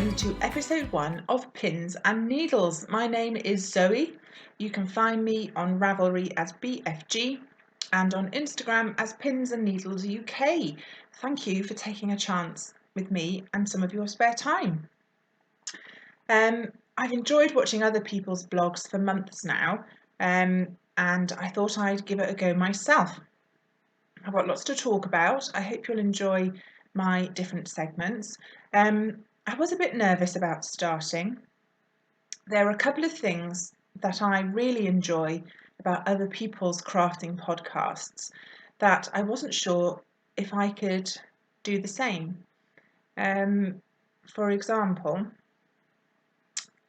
welcome to episode 1 of Pins and Needles. My name is Zoe. You can find me on Ravelry as BFG and on Instagram as Pins and Needles UK. Thank you for taking a chance with me and some of your spare time. I've enjoyed watching other people's blogs for months now, and I thought I'd give it a go myself. I've got lots to talk about. I hope you'll enjoy my different segments. I was a bit nervous about starting. There are a couple of things that I really enjoy about other people's crafting podcasts that I wasn't sure if I could do the same. For example,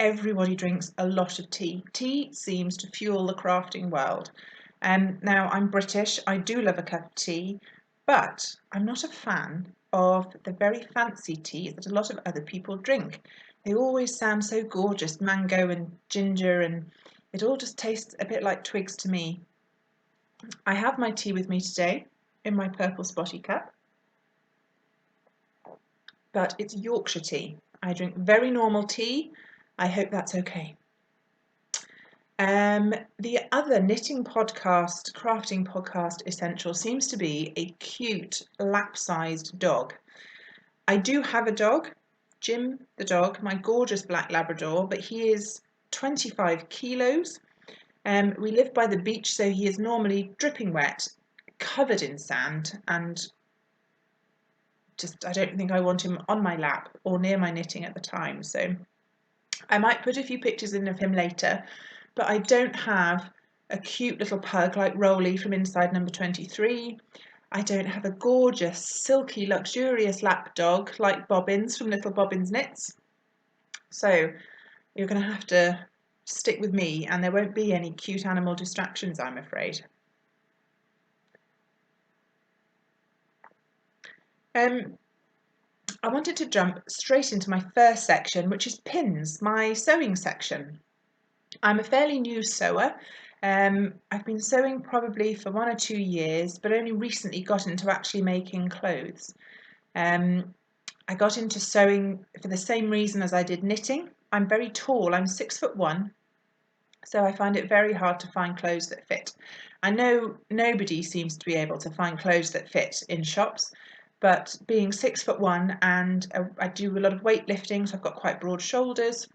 everybody drinks a lot of tea. Tea seems to fuel the crafting world. Now, I'm British, I do love a cup of tea, but I'm not a fan of the very fancy teas that a lot of other people drink. They always sound so gorgeous, mango and ginger, and it all just tastes a bit like twigs to me. I have my tea with me today in my purple spotty cup, but it's Yorkshire tea. I drink very normal tea. I hope that's okay. The other knitting podcast, crafting podcast essential seems to be a cute lap-sized dog. I do have a dog, Jim the dog, my gorgeous black Labrador, but he is 25 kilos. We live by the beach, so he is normally dripping wet, covered in sand, and I don't think I want him on my lap or near my knitting at the time. So I might put a few pictures in of him later, but I don't have a cute little pug like Rolly from Inside Number 23. I don't have a gorgeous, silky, luxurious lap dog like Bobbins from Little Bobbins Knits. So you're going to have to stick with me, and there won't be any cute animal distractions, I'm afraid. I wanted to jump straight into my first section, which is pins, my sewing section. I'm a fairly new sewer. I've been sewing probably for 1 or 2 years, but only recently got into actually making clothes. I got into sewing for the same reason as I did knitting. I'm very tall, I'm 6'1", so I find it very hard to find clothes that fit. I know nobody seems to be able to find clothes that fit in shops, but being 6'1", and I do a lot of weightlifting, so I've got quite broad shoulders,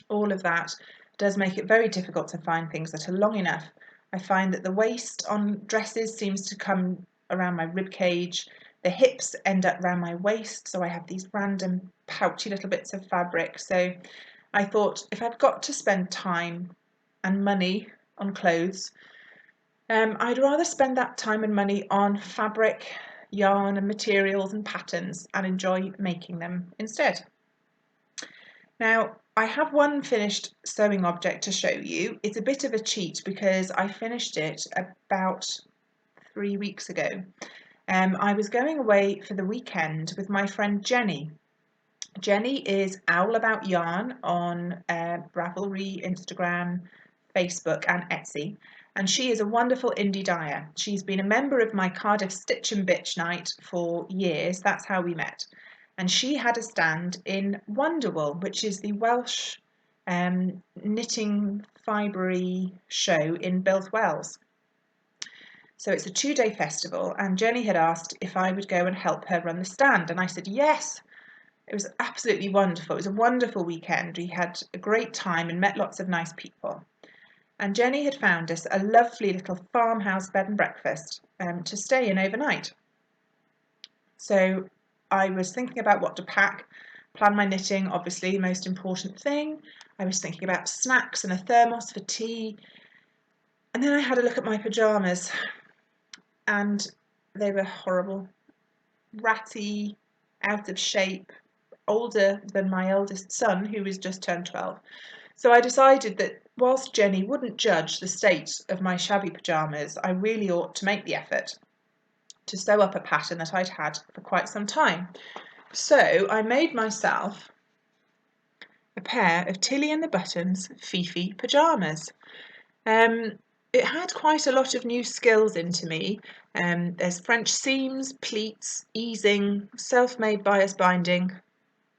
all of that does make it very difficult to find things that are long enough. I find that the waist on dresses seems to come around my rib cage, the hips end up around my waist, so I have these random pouchy little bits of fabric. So I thought if I've got to spend time and money on clothes, I'd rather spend that time and money on fabric, yarn and materials and patterns and enjoy making them instead. Now, I have one finished sewing object to show you. It's a bit of a cheat because I finished it about 3 weeks ago. I was going away for the weekend with my friend Jenny. Jenny is Owl About Yarn on Ravelry, Instagram, Facebook and Etsy, and she is a wonderful indie dyer. She's been a member of my Cardiff Stitch and Bitch night for years. That's how we met. And she had a stand in Wonderwool, which is the Welsh knitting fibery show in Builth Wells. So it's a 2-day festival, and Jenny had asked if I would go and help her run the stand, and I said yes. It was absolutely wonderful. It was a wonderful weekend. We had a great time and met lots of nice people. And Jenny had found us a lovely little farmhouse bed and breakfast to stay in overnight. So I was thinking about what to pack, plan my knitting, obviously the most important thing. I was thinking about snacks and a thermos for tea. And then I had a look at my pyjamas, and they were horrible, ratty, out of shape, older than my eldest son, who was just turned 12. So I decided that whilst Jenny wouldn't judge the state of my shabby pyjamas, I really ought to make the effort to sew up a pattern that I'd had for quite some time. So I made myself a pair of Tilly and the Buttons Fifi pyjamas. It had quite a lot of new skills into me. There's French seams, pleats, easing, self-made bias binding,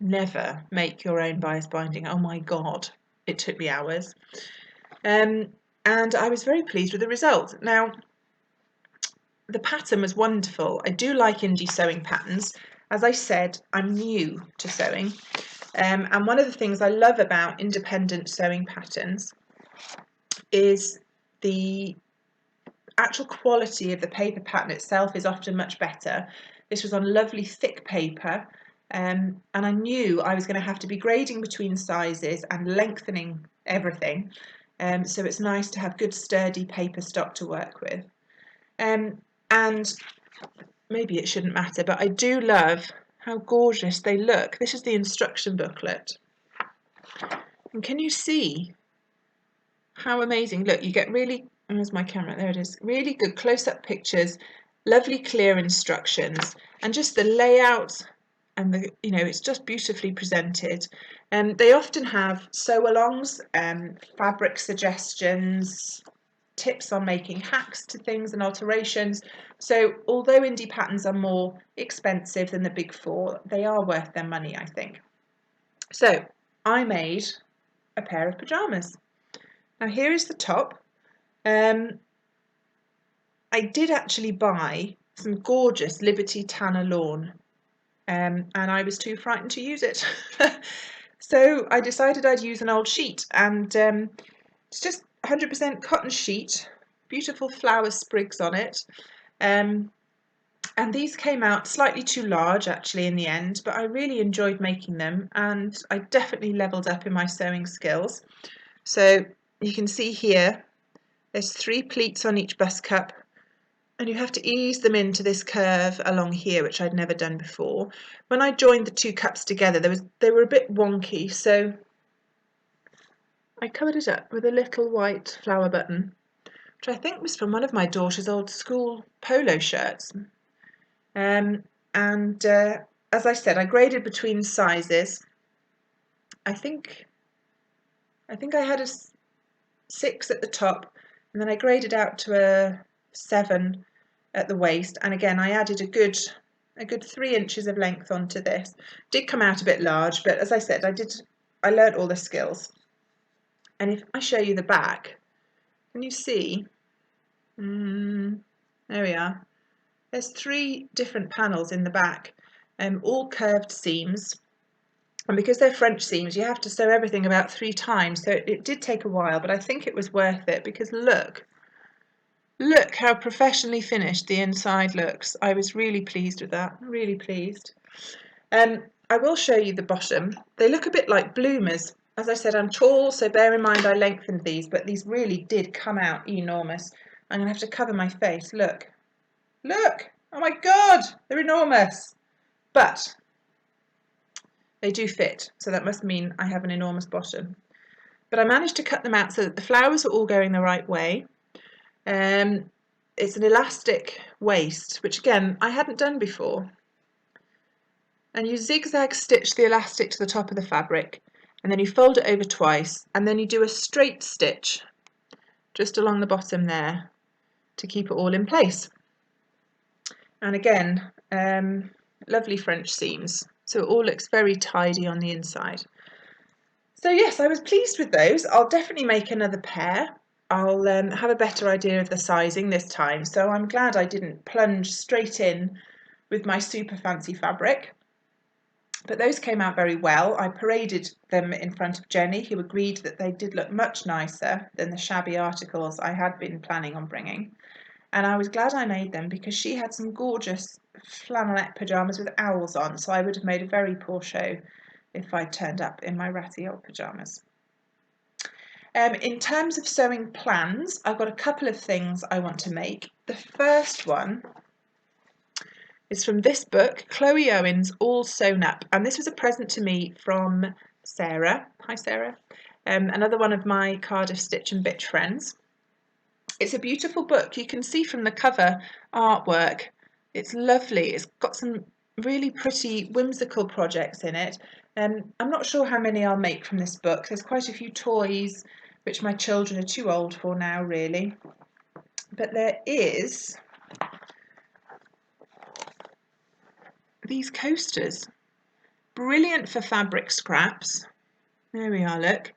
never make your own bias binding. Oh my God, it took me hours. And I was very pleased with the result. Now, the pattern was wonderful. I do like indie sewing patterns. As I said, I'm new to sewing. And one of the things I love about independent sewing patterns is the actual quality of the paper pattern itself is often much better. This was on lovely thick paper, and I knew I was going to have to be grading between sizes and lengthening everything. So it's nice to have good sturdy paper stock to work with. And maybe it shouldn't matter, but I do love how gorgeous they look. This is the instruction booklet. And can you see how amazing? Look, you get really, where's my camera? There it is. Really good close-up pictures, lovely clear instructions, and just the layout and the, it's just beautifully presented. They often have sew-alongs, fabric suggestions, tips on making hacks to things and alterations. So although indie patterns are more expensive than the big four, they are worth their money, I think. So I made a pair of pyjamas. Now here is the top. I did actually buy some gorgeous Liberty Tanner lawn, and I was too frightened to use it. So I decided I'd use an old sheet, and it's just 100% cotton sheet, beautiful flower sprigs on it. And these came out slightly too large actually in the end, but I really enjoyed making them, and I definitely leveled up in my sewing skills. So you can see here, there's 3 pleats on each bust cup, and you have to ease them into this curve along here, which I'd never done before. When I joined the 2 cups together, they were a bit wonky, so I covered it up with a little white flower button, which I think was from one of my daughter's old school polo shirts. As I said, I graded between sizes. I think I had a 6 at the top, and then I graded out to a 7 at the waist, and again I added a good 3 inches of length onto this. Did come out a bit large, but as I said, I learnt all the skills. And if I show you the back, can you see? There we are. There's 3 different panels in the back, all curved seams. And because they're French seams, you have to sew everything about 3 times. So it did take a while, but I think it was worth it, because look how professionally finished the inside looks. I was really pleased with that, really pleased. I will show you the bottom. They look a bit like bloomers. As I said, I'm tall, so bear in mind I lengthened these, but these really did come out enormous. I'm going to have to cover my face. Look, oh my God, they're enormous. But they do fit, so that must mean I have an enormous bottom. But I managed to cut them out so that the flowers are all going the right way. It's an elastic waist, which again I hadn't done before. And you zigzag stitch the elastic to the top of the fabric, and then you fold it over twice, and then you do a straight stitch just along the bottom there to keep it all in place. And again, lovely French seams, so it all looks very tidy on the inside. So yes, I was pleased with those. I'll definitely make another pair. I'll have a better idea of the sizing this time, so I'm glad I didn't plunge straight in with my super fancy fabric. But those came out very well. I paraded them in front of Jenny, who agreed that they did look much nicer than the shabby articles I had been planning on bringing. And I was glad I made them, because she had some gorgeous flannelette pyjamas with owls on, so I would have made a very poor show if I turned up in my ratty old pyjamas. In terms of sewing plans, I've got a couple of things I want to make. The first one is from this book, Chloe Owen's All Sewn Up, and this was a present to me from Sarah. Hi Sarah, another one of my Cardiff Stitch and Bitch friends. It's a beautiful book. You can see from the cover artwork, it's lovely. It's got some really pretty whimsical projects in it. I'm not sure how many I'll make from this book. There's quite a few toys, which my children are too old for now, really. But there is these coasters. brilliant for fabric scraps. There we are, look.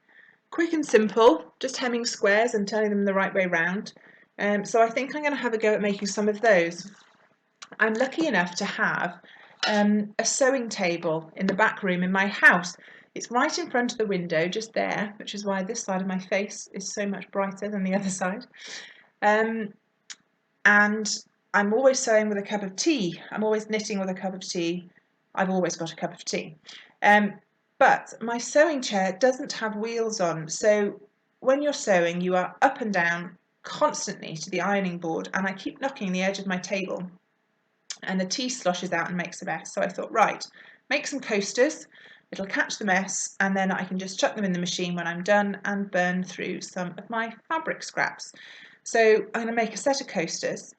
Quick and simple, just hemming squares and turning them the right way round. So I think I'm going to have a go at making some of those. I'm lucky enough to have a sewing table in the back room in my house. It's right in front of the window, just there, which is why this side of my face is so much brighter than the other side. And I'm always sewing with a cup of tea. I'm always knitting with a cup of tea. I've always got a cup of tea. But my sewing chair doesn't have wheels on, so when you're sewing, you are up and down constantly to the ironing board, and I keep knocking the edge of my table, and the tea sloshes out and makes a mess. So I thought, right, make some coasters. It'll catch the mess, and then I can just chuck them in the machine when I'm done and burn through some of my fabric scraps. So I'm going to make a set of coasters.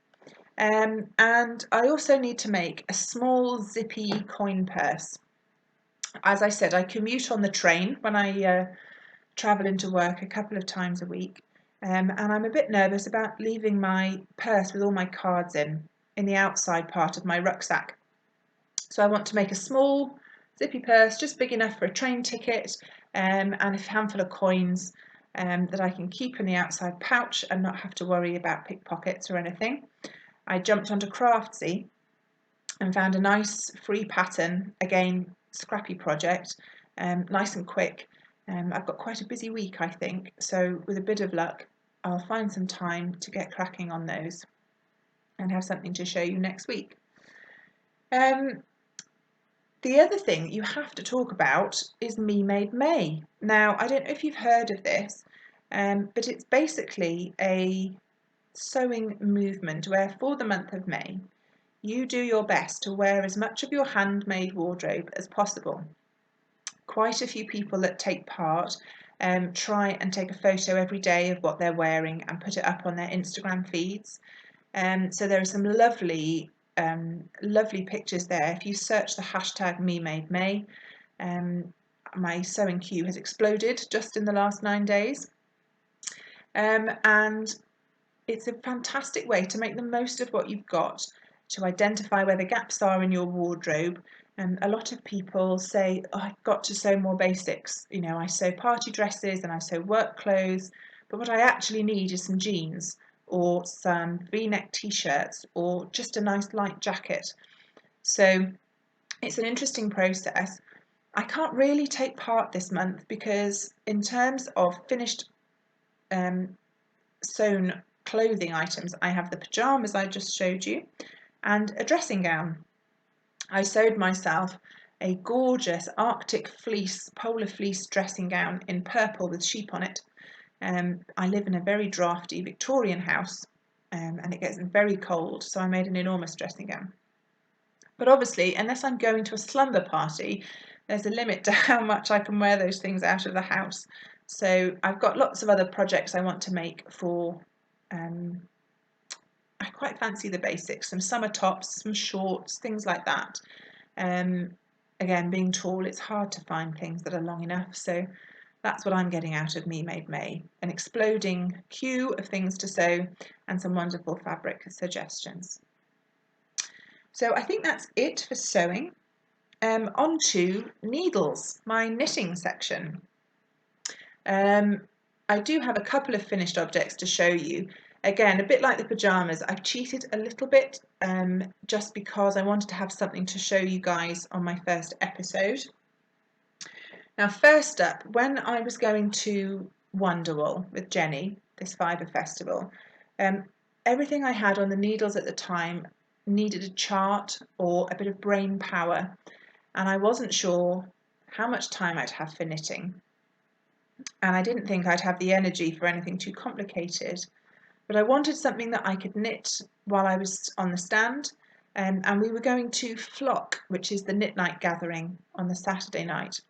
And I also need to make a small zippy coin purse. As I said, I commute on the train when I travel into work a couple of times a week, and I'm a bit nervous about leaving my purse with all my cards in the outside part of my rucksack. So I want to make a small zippy purse, just big enough for a train ticket, and a handful of coins that I can keep in the outside pouch and not have to worry about pickpockets or anything. I jumped onto Craftsy and found a nice free pattern, again, scrappy project, nice and quick. I've got quite a busy week, I think, so with a bit of luck, I'll find some time to get cracking on those and have something to show you next week. The other thing you have to talk about is Me Made May. Now, I don't know if you've heard of this, but it's basically a sewing movement where for the month of May, you do your best to wear as much of your handmade wardrobe as possible. Quite a few people that take part try and take a photo every day of what they're wearing and put it up on their Instagram feeds. So there are some lovely pictures there. If you search the hashtag #MeMadeMay, my sewing queue has exploded just in the last 9 days. And it's a fantastic way to make the most of what you've got, to identify where the gaps are in your wardrobe. A lot of people say, oh, I've got to sew more basics. You know, I sew party dresses and I sew work clothes, but what I actually need is some jeans or some V-neck t-shirts or just a nice light jacket. So it's an interesting process. I can't really take part this month because in terms of finished sewn clothing items, I have the pyjamas I just showed you and a dressing gown. I sewed myself a gorgeous Arctic fleece, polar fleece dressing gown in purple with sheep on it. I live in a very drafty Victorian house and it gets very cold, so I made an enormous dressing gown. But obviously, unless I'm going to a slumber party, there's a limit to how much I can wear those things out of the house. So I've got lots of other projects I want to make for, I quite fancy the basics, some summer tops, some shorts, things like that. Again, being tall, it's hard to find things that are long enough, so that's what I'm getting out of Me Made May, an exploding queue of things to sew and some wonderful fabric suggestions. So I think that's it for sewing. On to needles, my knitting section. I do have a couple of finished objects to show you. Again, a bit like the pyjamas, I've cheated a little bit just because I wanted to have something to show you guys on my first episode. Now, first up, when I was going to Wonderwool with Jenny, this fibre festival, everything I had on the needles at the time needed a chart or a bit of brain power, and I wasn't sure how much time I'd have for knitting, and I didn't think I'd have the energy for anything too complicated. But I wanted something that I could knit while I was on the stand, and we were going to Flock, which is the knit night gathering on the Saturday night.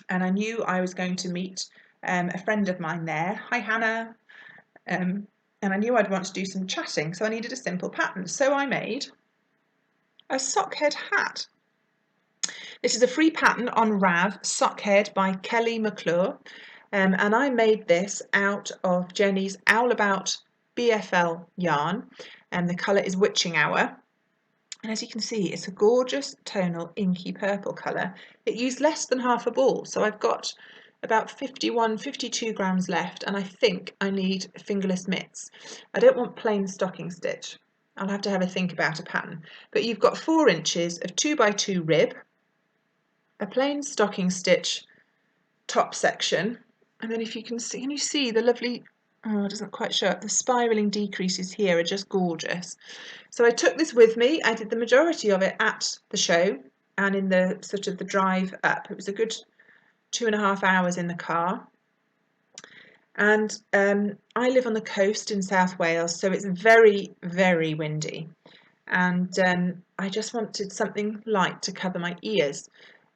And I knew I was going to meet a friend of mine there. Hi, Hannah. And I knew I'd want to do some chatting, so I needed a simple pattern. So I made a Sockhead hat. This is a free pattern on Rav, Sockhead by Kelly McClure. And I made this out of Jenny's Owl About BFL yarn, and the colour is Witching Hour. And as you can see, it's a gorgeous tonal inky purple colour. It used less than half a ball, so I've got about 52 grams left, and I think I need fingerless mitts. I don't want plain stocking stitch. I'll have to have a think about a pattern. But you've got 4 inches of 2x2 rib, a plain stocking stitch top section, and then if you can see the lovely, oh, it doesn't quite show up, the spiralling decreases here are just gorgeous. So I took this with me. I did the majority of it at the show and in the sort of the drive up. It was a good 2.5 hours in the car. And I live on the coast in South Wales, so it's very, very windy. And I just wanted something light to cover my ears.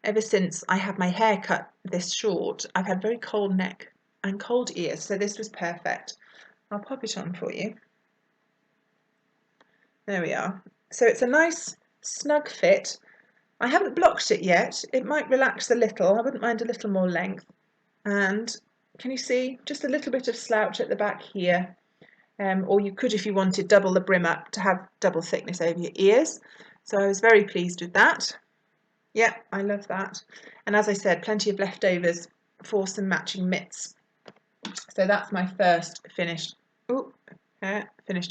Ever since I had my hair cut this short, I've had very cold neck and cold ears, so this was perfect. I'll pop it on for you. There we are. So it's a nice snug fit. I haven't blocked it yet. It might relax a little. I wouldn't mind a little more length. And can you see just a little bit of slouch at the back here? Or you could, if you wanted, double the brim up to have double thickness over your ears. So I was very pleased with that. Yeah, I love that. And as I said, plenty of leftovers for some matching mitts. So that's my first finished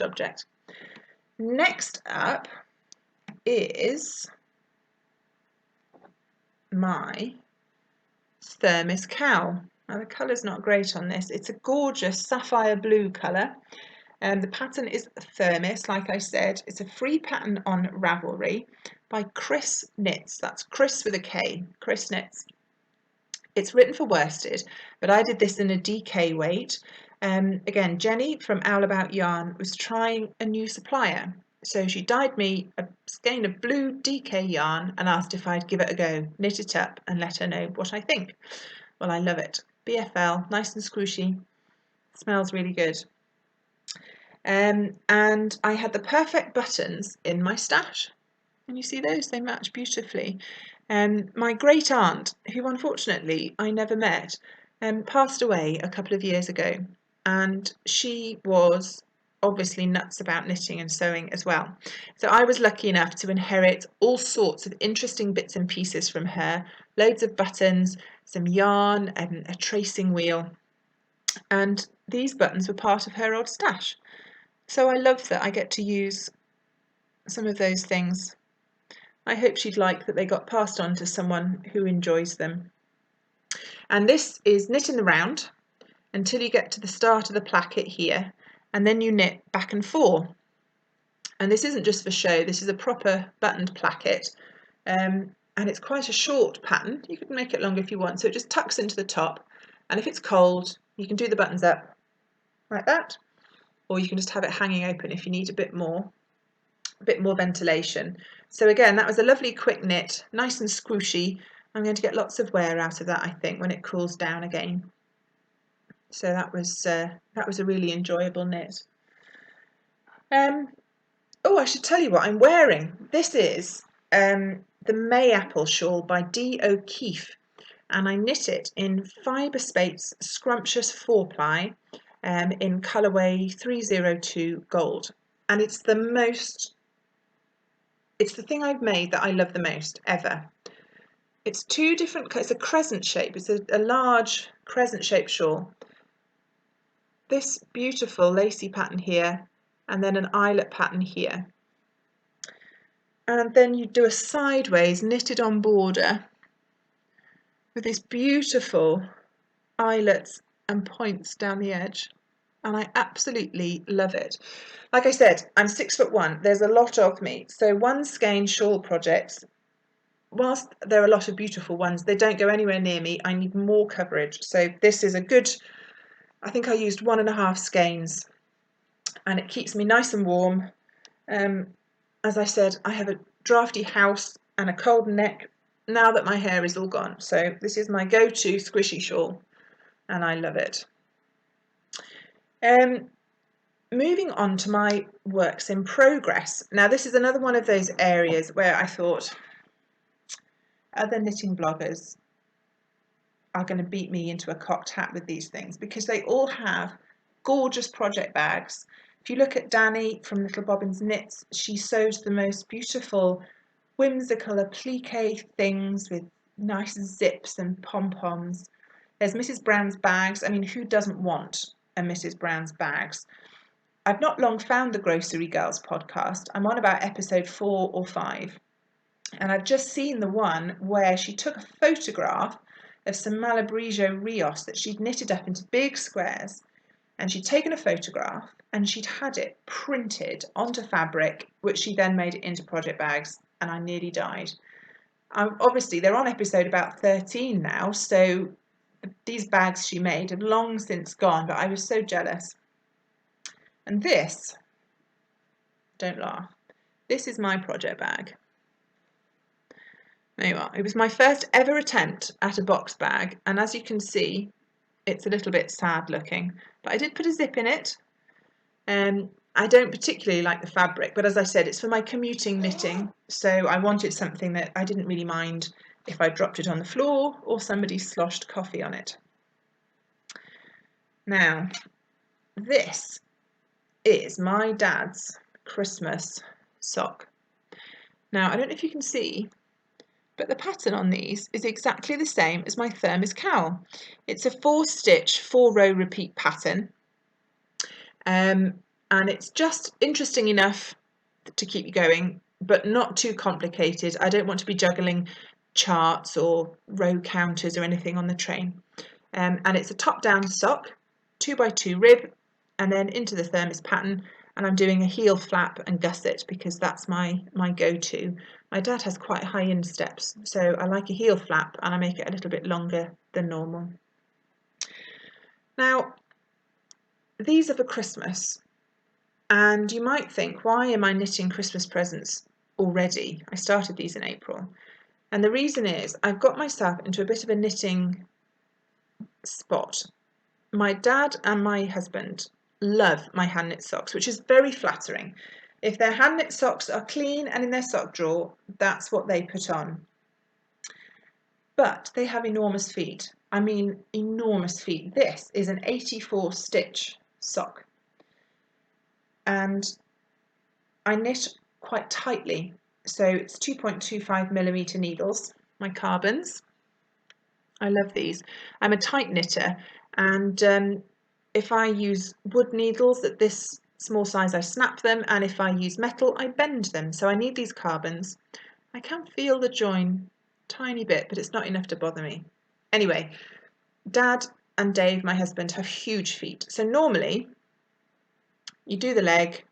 object. Next up is my Thermis cowl. Now the colour's not great on this. It's a gorgeous sapphire blue colour. The pattern is Thermis, like I said. It's a free pattern on Ravelry by Kris Knits. That's Kris with a K, Kris Knits. It's written for worsted, but I did this in a DK weight. Again, Jenny from Owl About Yarn was trying a new supplier. So she dyed me a skein of blue DK yarn and asked if I'd give it a go, knit it up and let her know what I think. Well, I love it. BFL, nice and squishy, smells really good. And I had the perfect buttons in my stash. And you see those, they match beautifully. My great aunt, who unfortunately I never met, passed away a couple of years ago, and she was obviously nuts about knitting and sewing as well. So I was lucky enough to inherit all sorts of interesting bits and pieces from her, loads of buttons, some yarn, and a tracing wheel, and these buttons were part of her old stash. So I love that I get to use some of those things. I hope she'd like that they got passed on to someone who enjoys them. And this is knit in the round until you get to the start of the placket here, and then you knit back and 4. And this isn't just for show, this is a proper buttoned placket, and it's quite a short pattern. You could make it longer if you want, so it just tucks into the top, and if it's cold you can do the buttons up like that, or you can just have it hanging open if you need a bit more ventilation. So again, that was a lovely quick knit, nice and squishy. I'm going to get lots of wear out of that, I think, when it cools down again. So that was a really enjoyable knit. Oh, I should tell you what I'm wearing. This is the Mayapple shawl by Dee O'Keefe, and I knit it in Fibre Spates Scrumptious 4-ply in colourway 302 gold, and it's the thing I've made that I love the most ever. It's 2 different, it's a crescent shape, it's a large crescent shaped shawl. This beautiful lacy pattern here, and then an eyelet pattern here. And then you do a sideways knitted on border with these beautiful eyelets and points down the edge. And I absolutely love it. Like I said, I'm 6'1". There's a lot of me. So one skein shawl projects, whilst there are a lot of beautiful ones, they don't go anywhere near me. I need more coverage. So this is a good, I think I used 1.5 skeins, and it keeps me nice and warm. As I said, I have a drafty house and a cold neck now that my hair is all gone. So this is my go-to squishy shawl, and I love it. Moving on to my works in progress. Now this is another one of those areas where I thought other knitting bloggers are going to beat me into a cocked hat with these things, because they all have gorgeous project bags. If you look at Danny from Little Bobbin's Knits, she sews the most beautiful whimsical applique things with nice zips and pom-poms. There's Mrs. Brown's bags. I mean, who doesn't want a Mrs. Brown's bags? I've not long found the Grocery Girls podcast. I'm on about episode 4 or 5. And I've just seen the one where she took a photograph of some Malabrigo Rios that she'd knitted up into big squares. And she'd taken a photograph and she'd had it printed onto fabric, which she then made it into project bags. And I nearly died. Obviously, they're on episode about 13 now, so these bags she made have long since gone, but I was so jealous. And this, don't laugh, this is my project bag. There you are. It was my first ever attempt at a box bag, and as you can see, it's a little bit sad looking, but I did put a zip in it. I don't particularly like the fabric, but as I said, it's for my commuting knitting, so I wanted something that I didn't really mind if I dropped it on the floor or somebody sloshed coffee on it. Now, this is my dad's Christmas sock. Now, I don't know if you can see, but the pattern on these is exactly the same as my Thermis cowl. It's a 4-stitch, 4-row repeat pattern. And it's just interesting enough to keep you going, but not too complicated. I don't want to be juggling charts or row counters or anything on the train. And it's a top-down sock, 2x2 rib, and then into the Thermis pattern. And I'm doing a heel flap and gusset because that's my go-to. My dad has quite high insteps, so I like a heel flap and I make it a little bit longer than normal. Now, these are for Christmas. And you might think, why am I knitting Christmas presents already? I started these in April. And the reason is I've got myself into a bit of a knitting spot. My dad and my husband love my hand knit socks, which is very flattering. If their hand knit socks are clean and in their sock drawer, that's what they put on. But they have enormous feet. I mean, enormous feet. This is an 84 stitch sock. And I knit quite tightly, so it's 2.25mm needles, my carbons. I love these. I'm a tight knitter, and if I use wood needles at this small size, I snap them, and if I use metal, I bend them. So I need these carbons. I can feel the join a tiny bit, but it's not enough to bother me. Anyway, Dad and Dave, my husband, have huge feet. So normally, you do the leg,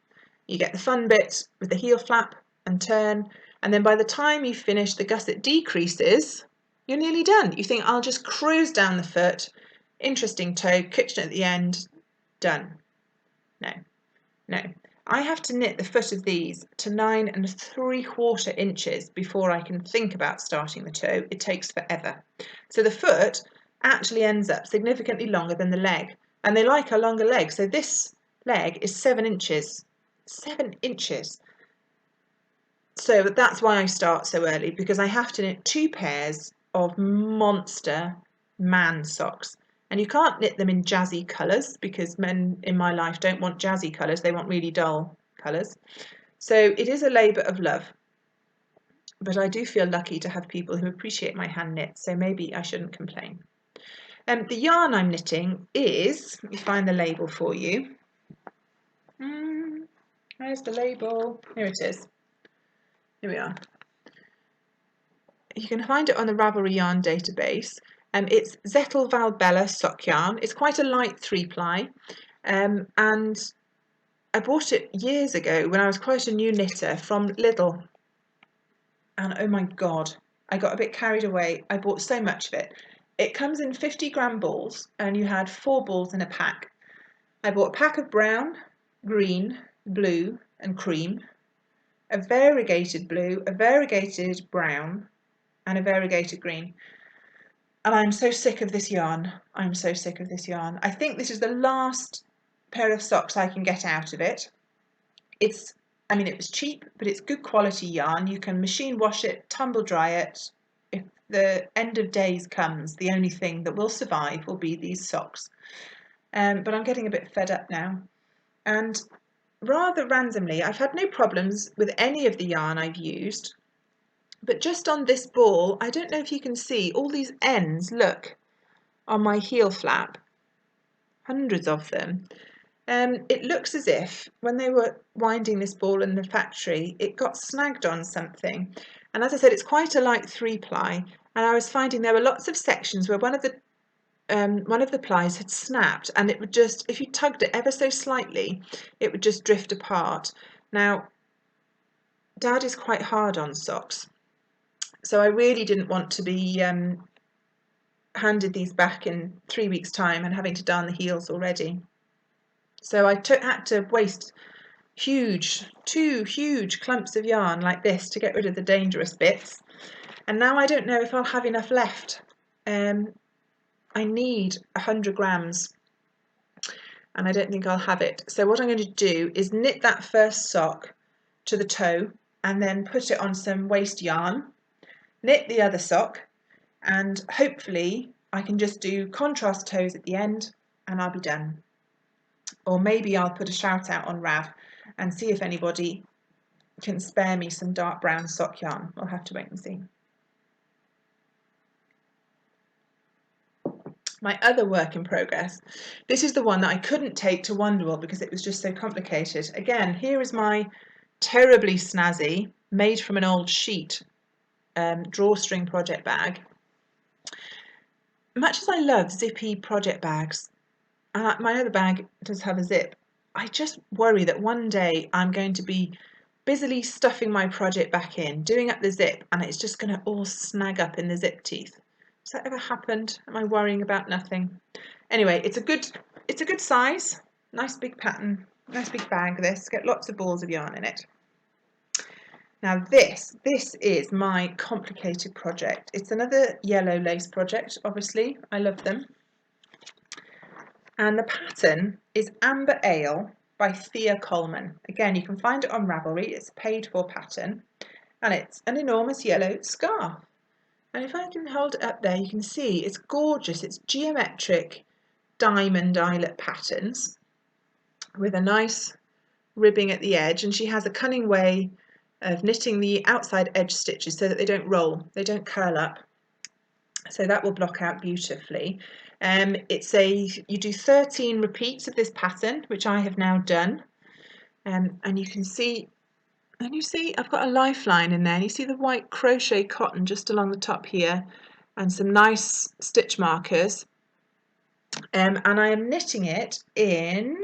you get the fun bit with the heel flap and turn, and then by the time you finish the gusset decreases, you're nearly done. You think, I'll just cruise down the foot, interesting toe, kitchen at the end, done. No. I have to knit the foot of these to 9 3/4 inches before I can think about starting the toe. It takes forever. So the foot actually ends up significantly longer than the leg, and they like a longer leg, so this leg is 7 inches. 7 inches. So that's why I start so early, because I have to knit 2 pairs of monster man socks. And you can't knit them in jazzy colours because men in my life don't want jazzy colours, they want really dull colours. So it is a labour of love. But I do feel lucky to have people who appreciate my hand knit, so maybe I shouldn't complain. The yarn I'm knitting is, let me find the label for you. Where's the label? Here it is. Here we are. You can find it on the Ravelry yarn database. It's Zettle Valbella sock yarn. It's quite a light 3-ply, and I bought it years ago when I was quite a new knitter from Lidl. And oh my God, I got a bit carried away. I bought so much of it. It comes in 50-gram balls, and you had 4 balls in a pack. I bought a pack of brown, green, blue, and cream, a variegated blue, a variegated brown, and a variegated green. And I'm so sick of this yarn. I'm so sick of this yarn. I think this is the last pair of socks I can get out of it. It was cheap, but it's good quality yarn. You can machine wash it, tumble dry it. If the end of days comes, the only thing that will survive will be these socks. But I'm getting a bit fed up now. And rather randomly. I've had no problems with any of the yarn I've used, but just on this ball, I don't know if you can see all these ends, look, on my heel flap, hundreds of them. It looks as if when they were winding this ball in the factory, it got snagged on something. And as I said, it's quite a light 3-ply, and I was finding there were lots of sections where one of the plies had snapped, and it would just, if you tugged it ever so slightly, it would just drift apart. Now, Dad is quite hard on socks, so I really didn't want to be handed these back in 3 weeks' time and having to darn the heels already. So I had to waste two huge clumps of yarn like this to get rid of the dangerous bits. And now I don't know if I'll have enough left. I need 100 grams and I don't think I'll have it. So what I'm going to do is knit that first sock to the toe and then put it on some waste yarn, knit the other sock, and hopefully I can just do contrast toes at the end and I'll be done. Or maybe I'll put a shout out on Rav and see if anybody can spare me some dark brown sock yarn. We'll have to wait and see. My other work in progress. This is the one that I couldn't take to Wonderwall because it was just so complicated. Again, here is my terribly snazzy, made from an old sheet, drawstring project bag. Much as I love zippy project bags, and my other bag does have a zip, I just worry that one day I'm going to be busily stuffing my project back in, doing up the zip, and it's just going to all snag up in the zip teeth. Has that ever happened? Am I worrying about nothing? Anyway, it's a good size, nice big pattern, nice big bag this, get lots of balls of yarn in it. Now this is my complicated project. It's another yellow lace project, obviously, I love them. And the pattern is Amber Ale by Thea Colman. Again, you can find it on Ravelry, it's a paid for pattern, and it's an enormous yellow scarf. And if I can hold it up there, you can see it's gorgeous. It's geometric diamond eyelet patterns with a nice ribbing at the edge. And she has a cunning way of knitting the outside edge stitches so that they don't roll, they don't curl up. So that will block out beautifully. You do 13 repeats of this pattern, which I have now done. And you can see, I've got a lifeline in there, and you see the white crochet cotton just along the top here, and some nice stitch markers. And I am knitting it in,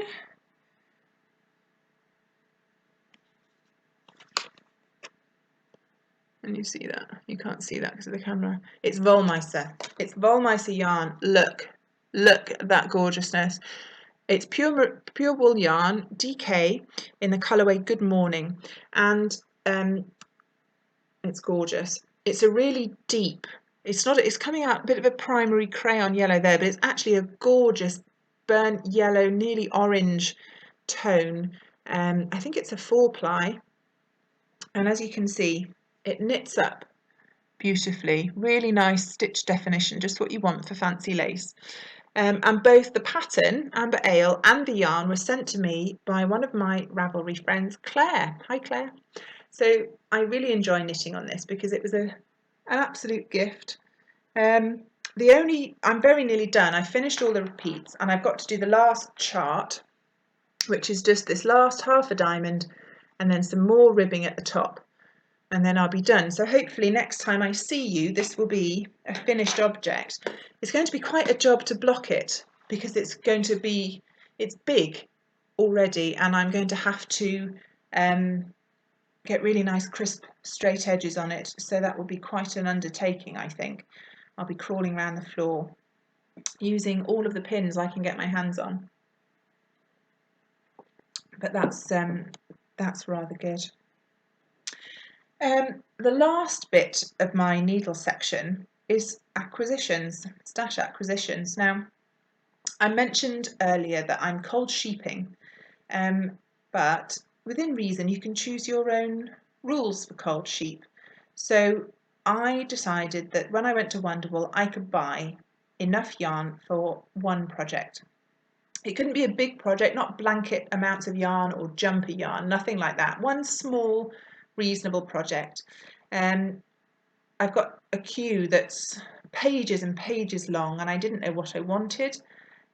and you see that, you can't see that because of the camera, it's Wollmeise yarn. Look at that gorgeousness. It's pure wool yarn, DK, in the colourway Good Morning, and it's gorgeous. It's a really deep, it's coming out a bit of a primary crayon yellow there, but it's actually a gorgeous burnt yellow, nearly orange tone. I think it's a 4-ply, and as you can see, it knits up beautifully. Really nice stitch definition, just what you want for fancy lace. And both the pattern, Amber Ale, and the yarn were sent to me by one of my Ravelry friends, Claire. Hi, Claire. So I really enjoy knitting on this because it was an absolute gift. I'm very nearly done. I finished all the repeats and I've got to do the last chart, which is just this last half a diamond and then some more ribbing at the top. And then I'll be done. So hopefully next time I see you, this will be a finished object. It's going to be quite a job to block it because it's big already, and I'm going to have to get really nice crisp straight edges on it. So that will be quite an undertaking, I think. I'll be crawling around the floor using all of the pins I can get my hands on. But that's rather good. The last bit of my needle section is stash acquisitions. Now, I mentioned earlier that I'm cold sheeping, but within reason you can choose your own rules for cold sheep. So I decided that when I went to Wonderwall I could buy enough yarn for one project. It couldn't be a big project, not blanket amounts of yarn or jumper yarn, nothing like that. One small, reasonable project. I've got a queue that's pages and pages long, and I didn't know what I wanted.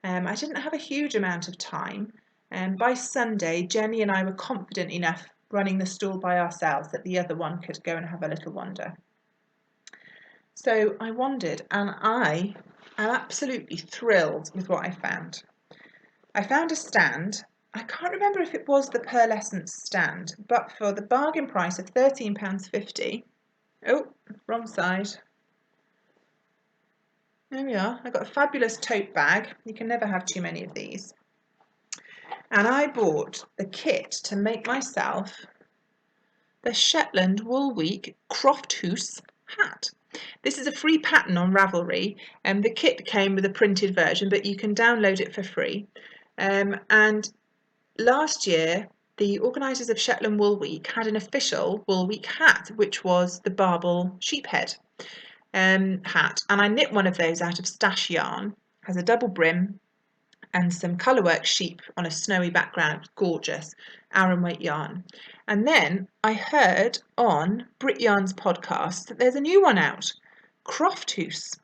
I didn't have a huge amount of time. And by Sunday, Jenny and I were confident enough running the stall by ourselves that the other one could go and have a little wander. So I wandered, and I am absolutely thrilled with what I found. I found a stand. I can't remember if it was the Pearlescence stand, but for the bargain price of £13.50. Oh, wrong side. There we are. I got a fabulous tote bag. You can never have too many of these. And I bought the kit to make myself the Shetland Wool Week Crofthoose hat. This is a free pattern on Ravelry, and the kit came with a printed version, but you can download it for free. And last year, the organisers of Shetland Wool Week had an official Wool Week hat, which was the barbel sheephead hat, and I knit one of those out of stash yarn. It has a double brim and some colourwork sheep on a snowy background, gorgeous Aran weight yarn. And then I heard on Brit Yarn's podcast that there's a new one out, Crofthoose.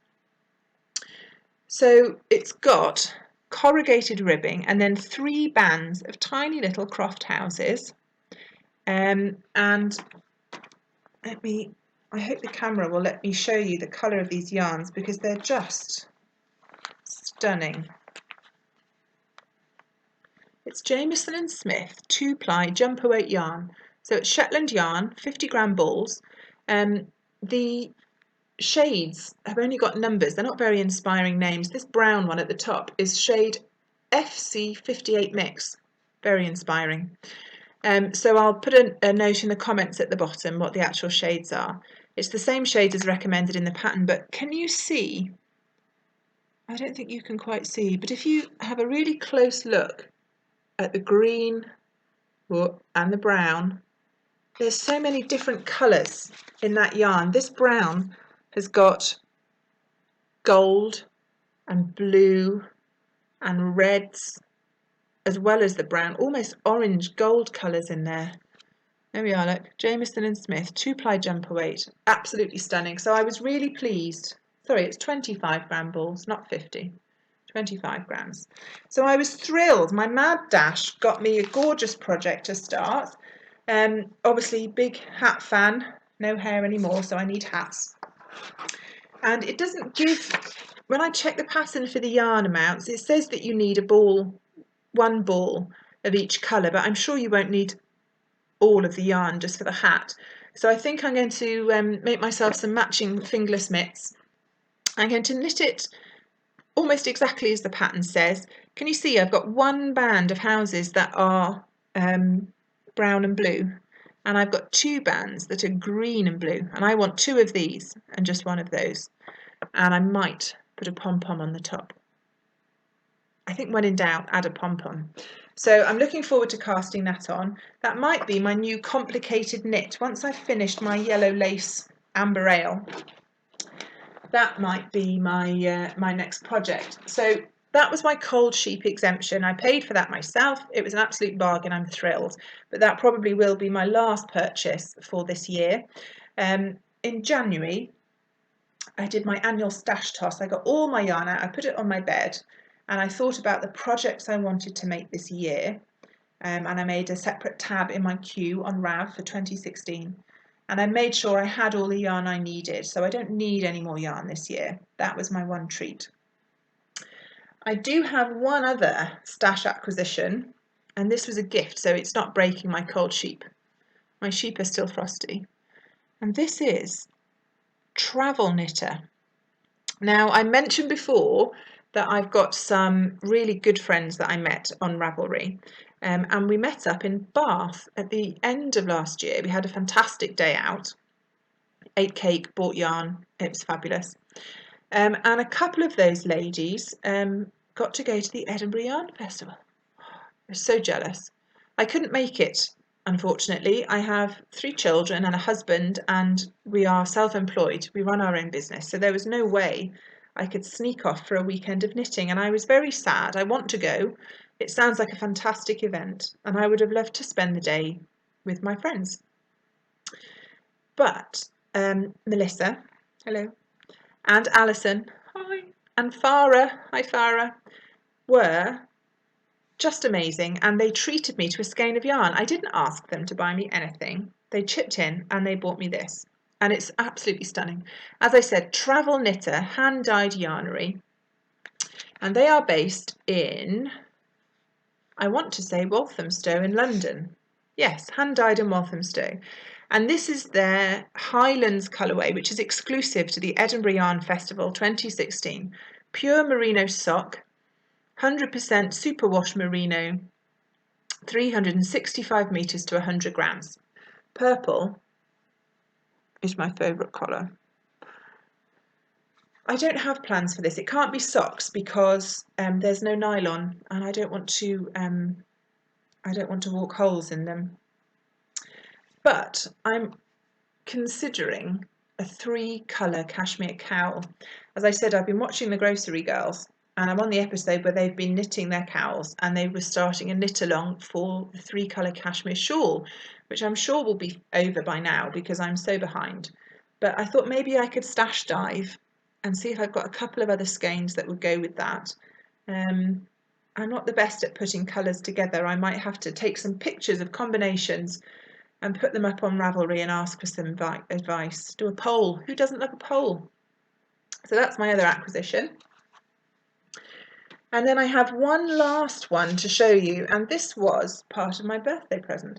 So it's got corrugated ribbing and then 3 bands of tiny little croft houses. And I hope the camera will let me show you the colour of these yarns, because they're just stunning. It's Jamieson Smith 2-ply jumper weight yarn. So it's Shetland yarn, 50-gram balls. The shades have only got numbers. They're not very inspiring names. This brown one at the top is shade FC58 Mix. Very inspiring. So I'll put a note in the comments at the bottom what the actual shades are. It's the same shades as recommended in the pattern, but can you see? I don't think you can quite see, but if you have a really close look at the green and the brown, there's so many different colours in that yarn. This brown has got gold and blue and reds, as well as the brown, almost orange gold colours in there. There we are, look, Jamieson Smith 2-ply jumper weight, absolutely stunning. So I was really pleased. Sorry, it's 25-gram balls, not 50. 25 grams. So I was thrilled. My mad dash got me a gorgeous project to start. Obviously, big hat fan, no hair anymore, so I need hats. And it doesn't give, when I check the pattern for the yarn amounts, it says that you need one ball of each colour, but I'm sure you won't need all of the yarn just for the hat. So I think I'm going to make myself some matching fingerless mitts. I'm going to knit it almost exactly as the pattern says. Can you see I've got 1 band of houses that are brown and blue, and I've got 2 bands that are green and blue, and I want 2 of these and just 1 of those, and I might put a pom-pom on the top. I think when in doubt, add a pom-pom. So I'm looking forward to casting that on. That might be my new complicated knit. Once I've finished my yellow lace amber ale, that might be my my next project. So that was my cold sheep exemption. I paid for that myself. It was an absolute bargain. I'm thrilled. But that probably will be my last purchase for this year. In January, I did my annual stash toss. I got all my yarn out. I put it on my bed, and I thought about the projects I wanted to make this year. And I made a separate tab in my queue on Rav for 2016. And I made sure I had all the yarn I needed, so I don't need any more yarn this year. That was my one treat. I do have one other stash acquisition, and this was a gift, so it's not breaking my cold sheep. My sheep are still frosty. And this is Travelknitter. Now, I mentioned before that I've got some really good friends that I met on Ravelry. And we met up in Bath at the end of last year. We had a fantastic day out, ate cake, bought yarn, it was fabulous. And a couple of those ladies got to go to the Edinburgh Yarn Festival. I was so jealous. I couldn't make it, unfortunately. I have 3 children and a husband, and we are self-employed. We run our own business, so there was no way I could sneak off for a weekend of knitting, and I was very sad. I want to go. It sounds like a fantastic event, and I would have loved to spend the day with my friends. But Melissa, hello, and Alison, hi, and Farah, hi Farah, were just amazing, and they treated me to a skein of yarn. I didn't ask them to buy me anything. They chipped in and they bought me this, and it's absolutely stunning. As I said, Travelknitter hand-dyed yarnery, and they are based in, I want to say, Walthamstow in London. Yes, hand-dyed in Walthamstow. And this is their Highlands colourway, which is exclusive to the Edinburgh Yarn Festival 2016. Pure merino sock, 100% superwash merino, 365 metres to 100 grams. Purple is my favourite colour. I don't have plans for this. It can't be socks because there's no nylon, and I don't want to walk holes in them. But I'm considering a 3-colour cashmere cowl. As I said, I've been watching the Grocery Girls, and I'm on the episode where they've been knitting their cowls, and they were starting a knit along for the 3-colour cashmere shawl, which I'm sure will be over by now because I'm so behind. But I thought maybe I could stash dive and see if I've got a couple of other skeins that would go with that. I'm not the best at putting colours together. I might have to take some pictures of combinations and put them up on Ravelry and ask for some advice. Do a poll. Who doesn't love a poll? So that's my other acquisition. And then I have one last one to show you, and this was part of my birthday present.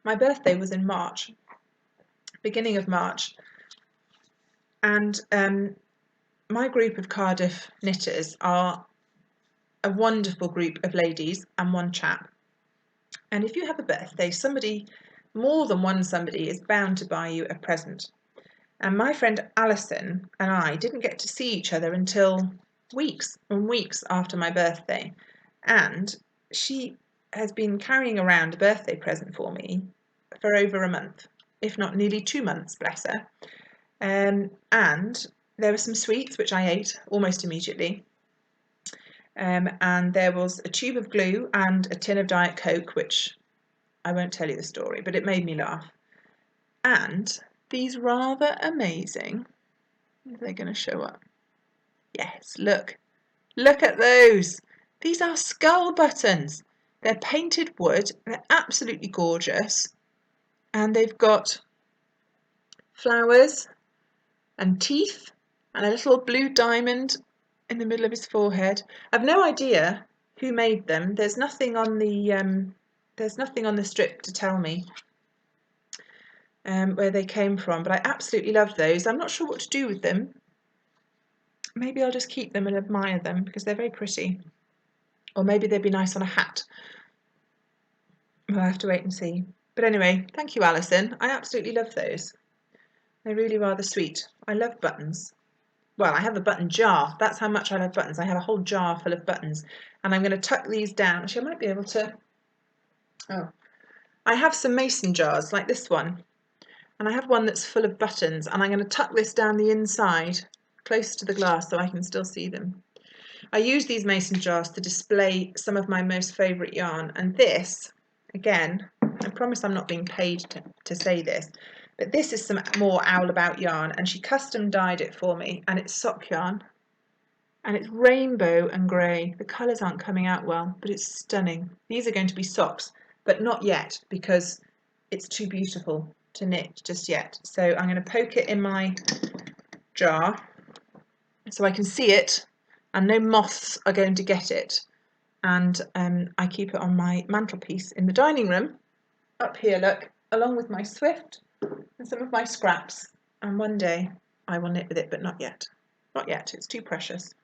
My birthday was in March, beginning of March, and my group of Cardiff knitters are a wonderful group of ladies and one chap. And if you have a birthday, somebody, more than one somebody, is bound to buy you a present. And my friend Alison and I didn't get to see each other until weeks and weeks after my birthday. And she has been carrying around a birthday present for me for over a month, if not nearly 2 months, bless her. And there were some sweets, which I ate almost immediately. And there was a tube of glue and a tin of Diet Coke, which I won't tell you the story, but it made me laugh. And these rather amazing, are they going to show up? Yes, look at those. These are skull buttons. They're painted wood, they're absolutely gorgeous, and they've got flowers and teeth and a little blue diamond in the middle of his forehead. I've no idea who made them. There's nothing on the strip to tell me where they came from, but I absolutely love those. I'm not sure what to do with them. Maybe I'll just keep them and admire them because they're very pretty. Or maybe they'd be nice on a hat. We'll have to wait and see. But anyway, thank you, Alison. I absolutely love those. They're really rather sweet. I love buttons. Well, I have a button jar. That's how much I love buttons. I have a whole jar full of buttons. And I'm going to tuck these down. Actually, I might be able to... Oh. I have some mason jars like this one. And I have one that's full of buttons. And I'm going to tuck this down the inside, close to the glass, so I can still see them. I use these mason jars to display some of my most favourite yarn. And this, again, I promise I'm not being paid to say this, but this is some more Owl About yarn, and she custom dyed it for me, and it's sock yarn, and it's rainbow and grey. The colours aren't coming out well, but it's stunning. These are going to be socks, but not yet, because it's too beautiful to knit just yet. So I'm going to poke it in my jar so I can see it, and no moths are going to get it. And I keep it on my mantelpiece in the dining room, up here, look, along with my Swift and some of my scraps. And one day I will knit with it, but not yet. Not yet, it's too precious.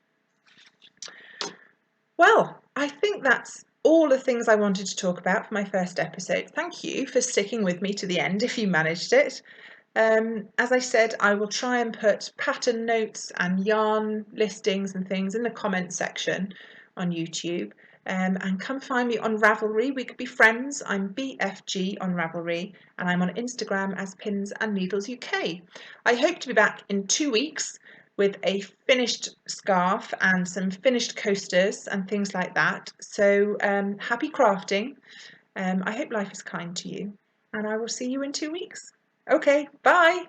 Well, I think that's all the things I wanted to talk about for my first episode. Thank you for sticking with me to the end if you managed it. As I said, I will try and put pattern notes and yarn listings and things in the comments section on YouTube. and come find me on Ravelry. We could be friends. I'm BFG on Ravelry, and I'm on Instagram as Pins and Needles UK. I hope to be back in 2 weeks with a finished scarf and some finished coasters and things like that. So happy crafting. I hope life is kind to you, and I will see you in 2 weeks. Okay, bye.